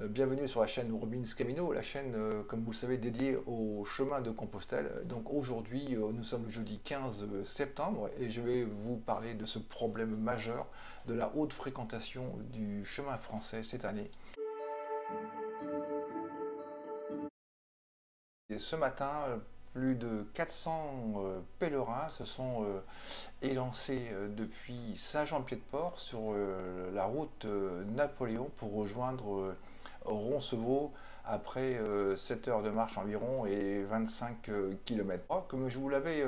Bienvenue sur la chaîne Robins Camino, la chaîne, comme vous le savez, dédiée au chemin de Compostelle. Donc aujourd'hui, nous sommes le jeudi 15 septembre et je vais vous parler de ce problème majeur de la haute fréquentation du chemin français cette année. Et ce matin, plus de 400 pèlerins se sont élancés depuis Saint-Jean-Pied-de-Port sur la route Napoléon pour rejoindre Roncevaux après 7 heures de marche environ et 25 km. Comme je vous l'avais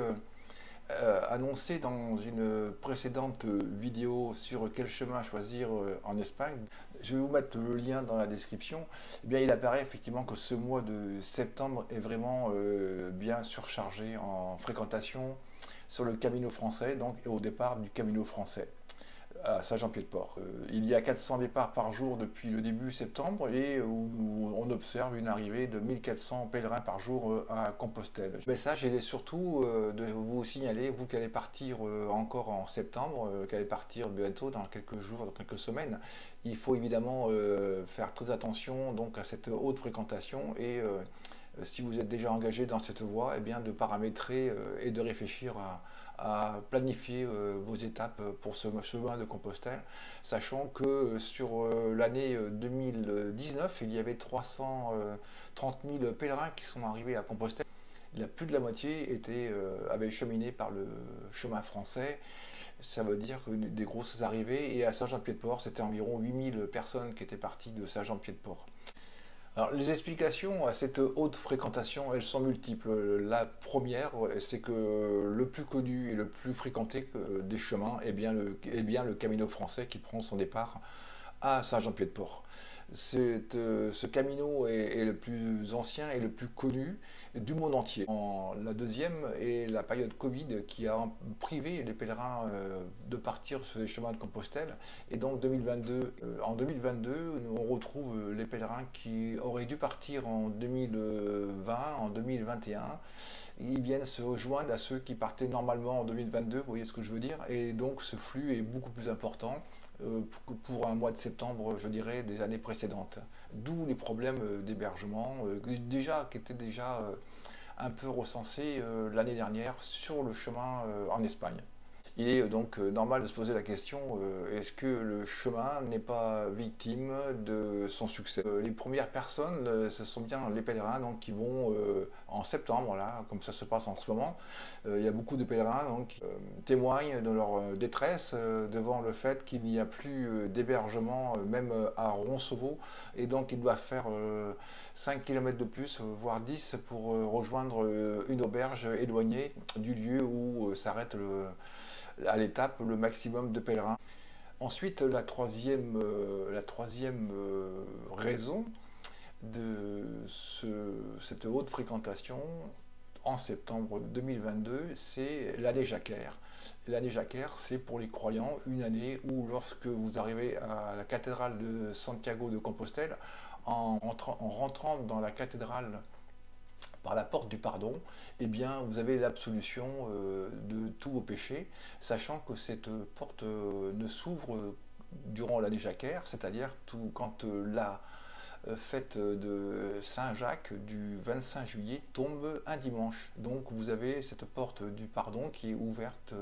annoncé dans une précédente vidéo sur quel chemin choisir en Espagne, je vais vous mettre le lien dans la description. Eh bien, il apparaît effectivement que ce mois de septembre est vraiment bien surchargé en fréquentation sur le Camino français, donc et au départ du Camino français à Saint-Jean-Pied-de-Port. Il y a 400 départs par jour depuis le début septembre et où on observe une arrivée de 1400 pèlerins par jour à Compostelle. Le message il est surtout de vous signaler, vous qui allez partir encore en septembre, qui allez partir bientôt dans quelques jours, dans quelques semaines, il faut évidemment faire très attention donc à cette haute fréquentation et si vous êtes déjà engagé dans cette voie, eh bien de paramétrer et de réfléchir à planifier vos étapes pour ce chemin de Compostelle, sachant que sur l'année 2019, il y avait 330 000 pèlerins qui sont arrivés à Compostelle. Plus de la moitié avaient cheminé par le chemin français. Ça veut dire que des grosses arrivées. Et à Saint-Jean-Pied-de-Port, c'était environ 8000 personnes qui étaient parties de Saint-Jean-Pied-de-Port. Alors, les explications à cette haute fréquentation, elles sont multiples. La première, c'est que le plus connu et le plus fréquenté des chemins est bien le Camino français qui prend son départ à Saint-Jean-Pied-de-Port. Ce camino est le plus ancien et le plus connu du monde entier. La deuxième est la période Covid qui a privé les pèlerins de partir sur les chemins de Compostelle. Et donc en 2022, on retrouve les pèlerins qui auraient dû partir en 2020, en 2021. Ils viennent se rejoindre à ceux qui partaient normalement en 2022, vous voyez ce que je veux dire. Et donc ce flux est beaucoup plus important pour un mois de septembre, je dirais, des années précédentes. D'où les problèmes d'hébergement, qui étaient déjà un peu recensés l'année dernière sur le chemin en Espagne. Il est donc normal de se poser la question, est-ce que le chemin n'est pas victime de son succès? Les premières personnes, ce sont bien les pèlerins donc, qui vont en septembre, là, comme ça se passe en ce moment. Il y a beaucoup de pèlerins donc, qui témoignent de leur détresse devant le fait qu'il n'y a plus d'hébergement, même à Roncevaux, et donc ils doivent faire 5 km de plus, voire 10, pour rejoindre une auberge éloignée du lieu où s'arrête à l'étape le maximum de pèlerins. Ensuite, la troisième raison de cette haute fréquentation en septembre 2022, c'est l'année jacquaire. L'année jacquaire, c'est pour les croyants une année où lorsque vous arrivez à la cathédrale de Santiago de Compostelle, en rentrant dans la cathédrale par la porte du pardon, eh bien, vous avez l'absolution de tous vos péchés, sachant que cette porte ne s'ouvre durant l'année jacquaire, c'est-à-dire quand la fête de Saint-Jacques du 25 juillet tombe un dimanche. Donc vous avez cette porte du pardon qui est ouverte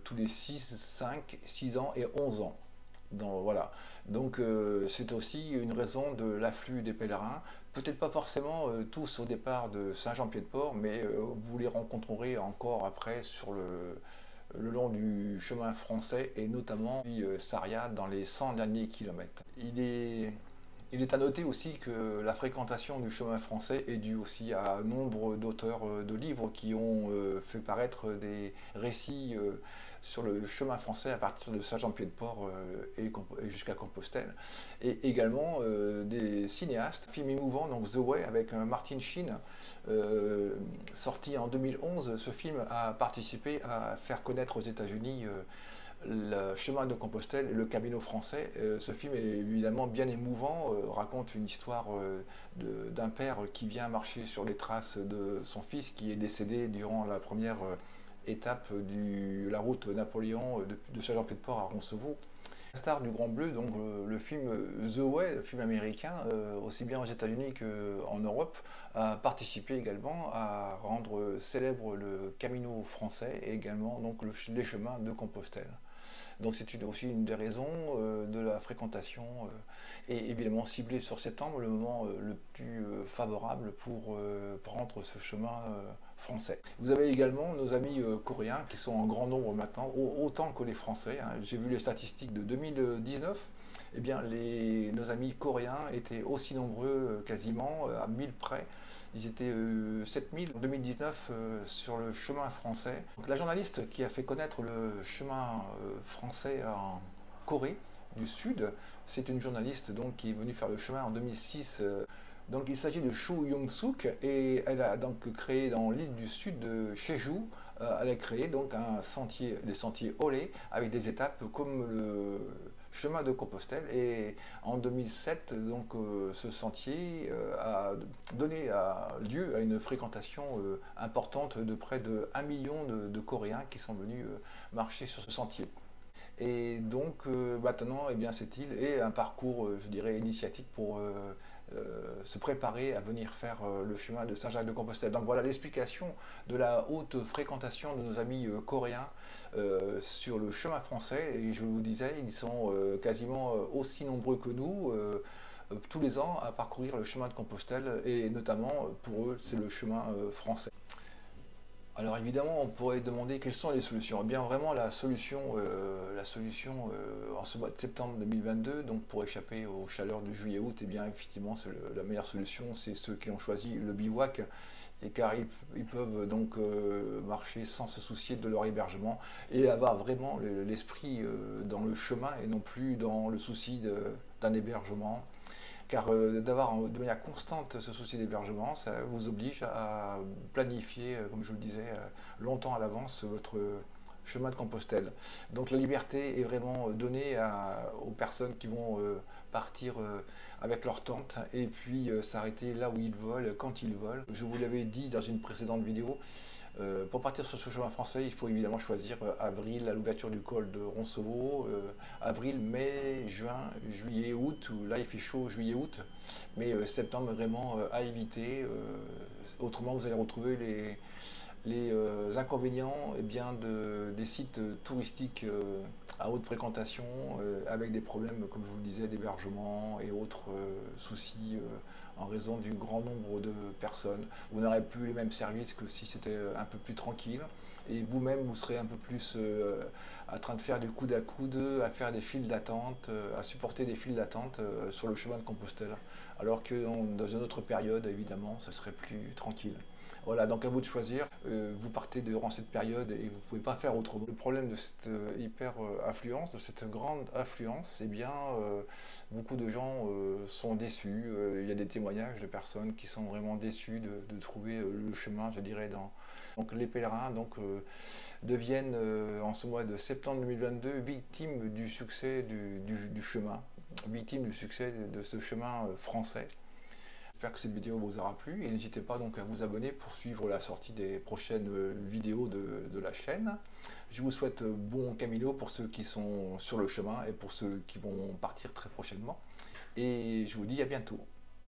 tous les 6, 5, 6 ans et 11 ans. Voilà. Donc c'est aussi une raison de l'afflux des pèlerins. Peut-être pas forcément tous au départ de Saint-Jean-Pied-de-Port, mais vous les rencontrerez encore après sur le long du chemin français et notamment Sarriades dans les 100 derniers kilomètres. Il est à noter aussi que la fréquentation du chemin français est due aussi à nombre d'auteurs de livres qui ont fait paraître des récits sur le chemin français à partir de Saint-Jean-Pied-de-Port et jusqu'à Compostelle. Et également des cinéastes, film émouvant, donc The Way avec Martin Sheen, sorti en 2011. Ce film a participé à faire connaître aux États-Unis le chemin de Compostelle et le Camino français. Ce film est évidemment bien émouvant, raconte une histoire d'un père qui vient marcher sur les traces de son fils qui est décédé durant la première étape de la route Napoléon de Saint-Jean-Pied-de-Port à Roncevaux. Star du Grand Bleu, donc le film The Way, le film américain, aussi bien aux États-Unis qu'en Europe, a participé également à rendre célèbre le Camino français et également donc les chemins de Compostelle. Donc c'est aussi une des raisons de la fréquentation et évidemment ciblée sur septembre, le moment le plus favorable pour prendre ce chemin français. Vous avez également nos amis coréens qui sont en grand nombre maintenant, autant que les Français, hein. J'ai vu les statistiques de 2019. Eh bien, nos amis coréens étaient aussi nombreux, quasiment à 1000 près. Ils étaient 7000 en 2019 sur le chemin français. Donc, la journaliste qui a fait connaître le chemin français en Corée du Sud, c'est une journaliste donc, qui est venue faire le chemin en 2006. Donc il s'agit de Cho Young-suk et elle a donc créé dans l'île du Sud de Jeju, elle a créé donc les sentiers Olé avec des étapes comme le chemin de Compostelle et en 2007 donc ce sentier a donné lieu à une fréquentation importante de près de 1 million de Coréens qui sont venus marcher sur ce sentier. Et donc maintenant, eh bien, cette île est un parcours, je dirais, initiatique pour se préparer à venir faire le chemin de Saint-Jacques-de-Compostelle. Donc voilà l'explication de la haute fréquentation de nos amis coréens sur le chemin français. Et je vous disais, ils sont quasiment aussi nombreux que nous. Tous les ans à parcourir le chemin de Compostelle et notamment pour eux c'est le chemin français. Alors évidemment, on pourrait demander quelles sont les solutions. Eh bien vraiment en ce mois de septembre 2022, donc pour échapper aux chaleurs de juillet-août, eh bien effectivement la meilleure solution, c'est ceux qui ont choisi le bivouac, et car ils peuvent donc marcher sans se soucier de leur hébergement et avoir vraiment l'esprit dans le chemin et non plus dans le souci d'un hébergement. Car d'avoir de manière constante ce souci d'hébergement, ça vous oblige à planifier, comme je vous le disais, longtemps à l'avance votre chemin de Compostelle. Donc la liberté est vraiment donnée aux personnes qui vont partir avec leur tente et puis s'arrêter là où ils veulent, quand ils veulent. Je vous l'avais dit dans une précédente vidéo, pour partir sur ce chemin français, il faut évidemment choisir avril à l'ouverture du col de Roncevaux, avril, mai, juin, juillet, août, où là il fait chaud juillet-août, mais septembre vraiment à éviter. Autrement, vous allez retrouver les inconvénients eh bien, des sites touristiques à haute fréquentation, avec des problèmes, comme je vous le disais, d'hébergement et autres soucis en raison du grand nombre de personnes. Vous n'aurez plus les mêmes services que si c'était un peu plus tranquille. Et vous-même, vous serez un peu plus en train de faire du coude à coude, à faire des files d'attente, à supporter des files d'attente sur le chemin de Compostelle. Alors que dans une autre période, évidemment, ce serait plus tranquille. Voilà, donc à vous de choisir. Vous partez durant cette période et vous ne pouvez pas faire autrement. Le problème de cette hyper-affluence, de cette grande affluence, c'est bien beaucoup de gens sont déçus. Il y a des témoignages de personnes qui sont vraiment déçues de trouver le chemin, je dirais, Donc les pèlerins deviennent en ce mois de septembre 2022 victimes du succès du chemin, victimes du succès de ce chemin français. J'espère que cette vidéo vous aura plu et n'hésitez pas donc à vous abonner pour suivre la sortie des prochaines vidéos de la chaîne. Je vous souhaite bon Camino pour ceux qui sont sur le chemin et pour ceux qui vont partir très prochainement. Et je vous dis à bientôt.